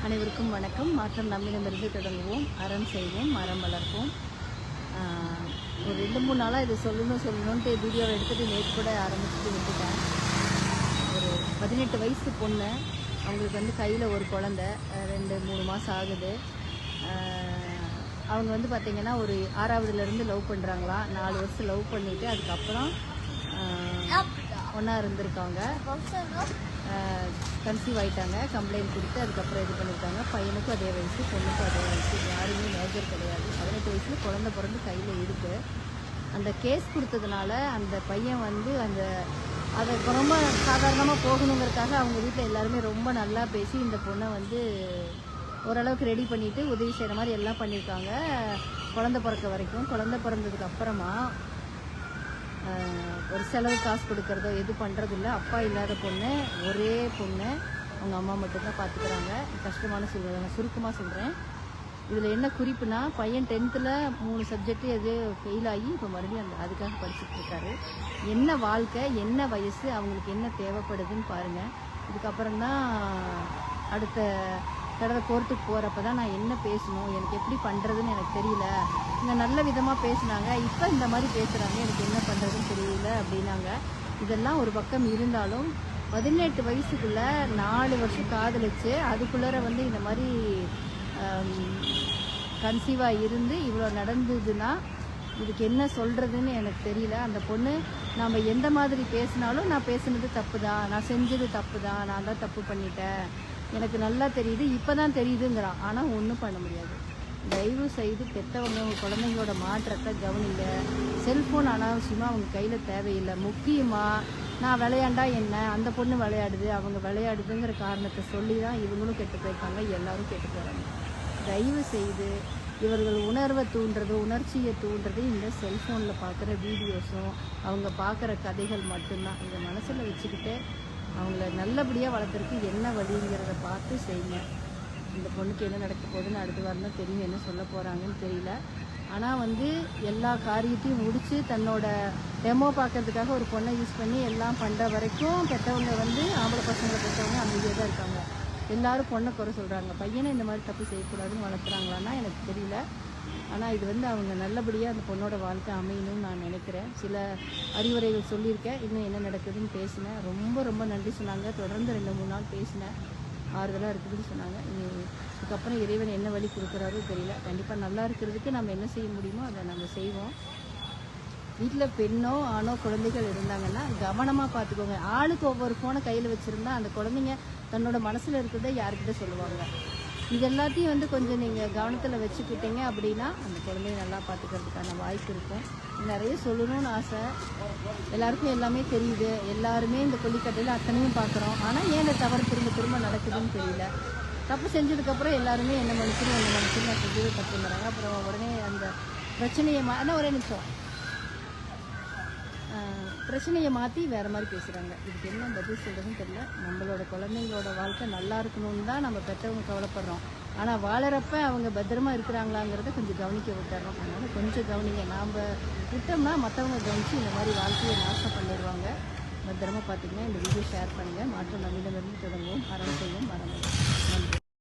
அனைவருக்கும் வணக்கம். மாற்றம் நம்மிடமிருந்து தொடங்குவோம். அறம் செய்வோம், மரம் வளர்ப்போம். ஒரு 2-3 நாளாக இது சொல்லணுன்ட்டு வீடியோவை எடுத்துகிட்டு நேற்று கூட ஆரம்பிச்சுட்டு விட்டுட்டேன். ஒரு 18 வயசு பொண்ணு, அவங்களுக்கு வந்து கையில் ஒரு குழந்தை, 2-3 மாதம் ஆகுது. அவங்க வந்து பார்த்திங்கன்னா ஒரு 6வதுலேருந்து லவ் பண்ணுறாங்களாம். 4 வருஷம் லவ் பண்ணிவிட்டு அதுக்கப்புறம் ஒன்றா இருந்திருக்காங்க. கன்சீவ் ஆகிட்டாங்க. கம்ப்ளைண்ட் கொடுத்து அதுக்கப்புறம் இது பண்ணியிருக்காங்க. பையனுக்கும் அதே வயசு, பொண்ணுக்கும் அதே வயசு. யாருமே மேஜர் கிடையாது. 18 வயசில் குழந்தை பிறந்து கையில் இருக்குது. அந்த கேஸ் கொடுத்ததுனால அந்த பையன் வந்து அதை ரொம்ப சாதாரணமாக போகணுங்கிறதுக்காக அவங்க வீட்டில் எல்லாருமே ரொம்ப நல்லா பேசி இந்த பொண்ணை வந்து ஓரளவுக்கு ரெடி பண்ணிவிட்டு உதவி செய்கிற மாதிரி எல்லாம் பண்ணியிருக்காங்க. குழந்தை பிறக்க வரைக்கும். குழந்தை பிறந்ததுக்கு அப்புறமா ஒரு செலவு காசு கொடுக்கறதோ எது பண்ணுறதில்ல. அப்பா இல்லாத பொண்ணு, ஒரே பொண்ணு, அவங்க அம்மா மட்டும்தான் பார்த்துக்கிறாங்க. கஷ்டமான சூழ்நிலை. நான் சுருக்கமாக சொல்கிறேன். இதில் என்ன குறிப்புனா, பையன் 10th 3 சப்ஜெக்ட் எது ஃபெயில் ஆகி இப்போ மறுபடியும் அதுக்காக படிச்சுட்டு இருக்காரு. என்ன வாழ்க்கை, என்ன வயசு, அவங்களுக்கு என்ன தேவைப்படுதுன்னு பாருங்கள். இதுக்கப்புறம் தான் அடுத்த தடவை கோர்ட்டுக்கு போகிறப்ப தான் நான் என்ன பேசணும், எனக்கு எப்படி பண்ணுறதுன்னு எனக்கு தெரியல. இங்கே நல்ல விதமாக பேசினாங்க, இப்போ இந்த மாதிரி பேசுகிறாங்க, எனக்கு என்ன பண்ணுறதுன்னு தெரியல அப்படின்னாங்க. இதெல்லாம் ஒரு பக்கம் இருந்தாலும் 18 வயசுக்குள்ளே 4 வருஷம் காதலிச்சு அதுக்குள்ளே வந்து இந்த மாதிரி கன்சீவாக இருந்து இவ்வளோ நடந்ததுன்னா இதுக்கு என்ன சொல்கிறதுன்னு எனக்கு தெரியல. அந்த பொண்ணு நம்ம எந்த மாதிரி பேசினாலும் நான் பேசுனது தப்பு தான், நான் செஞ்சது தப்பு தான், நான் தான் தப்பு பண்ணிட்டேன், எனக்கு நல்லா தெரியுது, இப்போ தான் தெரியுதுங்கிறான். ஆனால் ஒன்றும் பண்ண முடியாது. தயவு செய்து பெற்றவங்க உங்கள் குழந்தைங்களோட மாற்றத்தை கவனிங்க. செல்ஃபோன் அனாவசியமாக அவங்க கையில் தேவையில்லை. முக்கியமாக நான் விளையாண்டா என்ன, அந்த பொண்ணு விளையாடுது, அவங்க விளையாடுதுங்கிற காரணத்தை சொல்லி தான் இவங்களும் கெட்டு போயிருக்காங்க, எல்லோரும் கெட்டு போகிறாங்க. தயவு செய்து இவர்கள் உணர்வை தூண்டுறது, உணர்ச்சியை தூண்டுறது இந்த செல்ஃபோனில் பார்க்குற வீடியோஸும் அவங்க பார்க்குற கதைகள் மட்டும்தான். இதை மனசில் வச்சுக்கிட்டு அவங்கள நல்லபடியாக வளர்த்துறதுக்கு என்ன வழிங்கிறத பார்த்து செய்யுங்க. இந்த பொண்ணுக்கு என்ன நடக்க போகுதுன்னு அடுத்த வாரம் தான் தெரியும், என்ன சொல்ல போகிறாங்கன்னு தெரியல. ஆனால் வந்து எல்லா காரியத்தையும் முடித்து தன்னோட டெமோ பார்க்கறதுக்காக ஒரு பொண்ணை யூஸ் பண்ணி எல்லாம் பண்ணுற வரைக்கும் பெற்றவங்க வந்து ஆம்பளை பசங்களை பெற்றவங்க அமைதியாக தான் இருக்காங்க. எல்லோரும் பொண்ணை குறை சொல்கிறாங்க. பையனை இந்த மாதிரி தப்பு செய்யக்கூடாதுன்னு வளர்க்குறாங்களான்னா எனக்கு தெரியல. ஆனால் இது வந்து அவங்க நல்லபடியாக அந்த பொண்ணோட வாழ்க்கை அமையணும்னு நான் நினைக்கிறேன். சில அறிவுரைகள் சொல்லியிருக்கேன். இன்னும் என்ன நடக்குதுன்னு பேசினேன். ரொம்ப ரொம்ப நன்றி சொன்னாங்க. தொடர்ந்து 2-3 நாள் பேசினேன். ஆறுதலாக இருக்குதுன்னு சொன்னாங்க. இதுக்கப்புறம் இறைவன் என்ன வழி கொடுக்குறாரோ தெரியல. கண்டிப்பாக நல்லா இருக்கிறதுக்கு நம்ம என்ன செய்ய முடியுமோ அதை நம்ம செய்வோம். வீட்டில் பெண்ணோ ஆணோ குழந்தைகள் இருந்தாங்கன்னா கவனமாக பார்த்துக்கோங்க. ஆளுக்கு ஒவ்வொரு ஃபோனை கையில் வச்சுருந்தா அந்த குழந்தைங்க தன்னோட மனசில் இருக்கிறத யார்கிட்ட சொல்லுவாங்க. இது எல்லாத்தையும் வந்து கொஞ்சம் நீங்கள் கவனத்தில் வச்சுக்கிட்டீங்க அப்படின்னா அந்த குழந்தைய நல்லா பார்த்துக்கிறதுக்கான வாய்ப்பு இருக்கும். நிறைய சொல்லணும்னு ஆசை. எல்லாருக்கும் எல்லாமே தெரியுது. எல்லாருமே இந்த கொல்லிக்கட்டையில் அத்தனையும் பார்க்குறோம். ஆனால் ஏன் இந்த தவறு திரும்ப திரும்ப நடக்குதுன்னு தெரியல. தப்பு செஞ்சதுக்கப்புறம் எல்லாருமே என்ன மனுஷன் நான் செஞ்சது தப்புங்கிறாங்க. அப்புறம் உடனே அந்த பிரச்சனையை ஆனால் ஒரே நிமிஷம் பிரச்சனையை மாற்றி வேறு மாதிரி பேசுகிறாங்க. இதுக்கு என்ன பதில் சொல்கிறதுன்னு தெரியல. நம்மளோட குழந்தைங்களோட வாழ்க்கை நல்லா இருக்கணும்னு தான் நம்ம பெற்றவங்க கவலைப்படுறோம். ஆனால் வாழறப்ப அவங்க பத்திரமா இருக்கிறாங்களாங்கிறத கொஞ்சம் கவனிக்க விட்டுறோம். அதனால் கொஞ்சம் கவனிங்க. நாம் விட்டோம்னா மற்றவங்க கவனித்து இந்த மாதிரி வாழ்க்கையை நாசம் பண்ணிடுவாங்க. பத்திரமா பார்த்துக்கங்க. இந்த வீடியோ ஷேர் பண்ணுங்கள். மாற்றம் நம்மிடமிருந்து தொடங்குவோம். அறம் செய்வோம், மரம். நன்றி.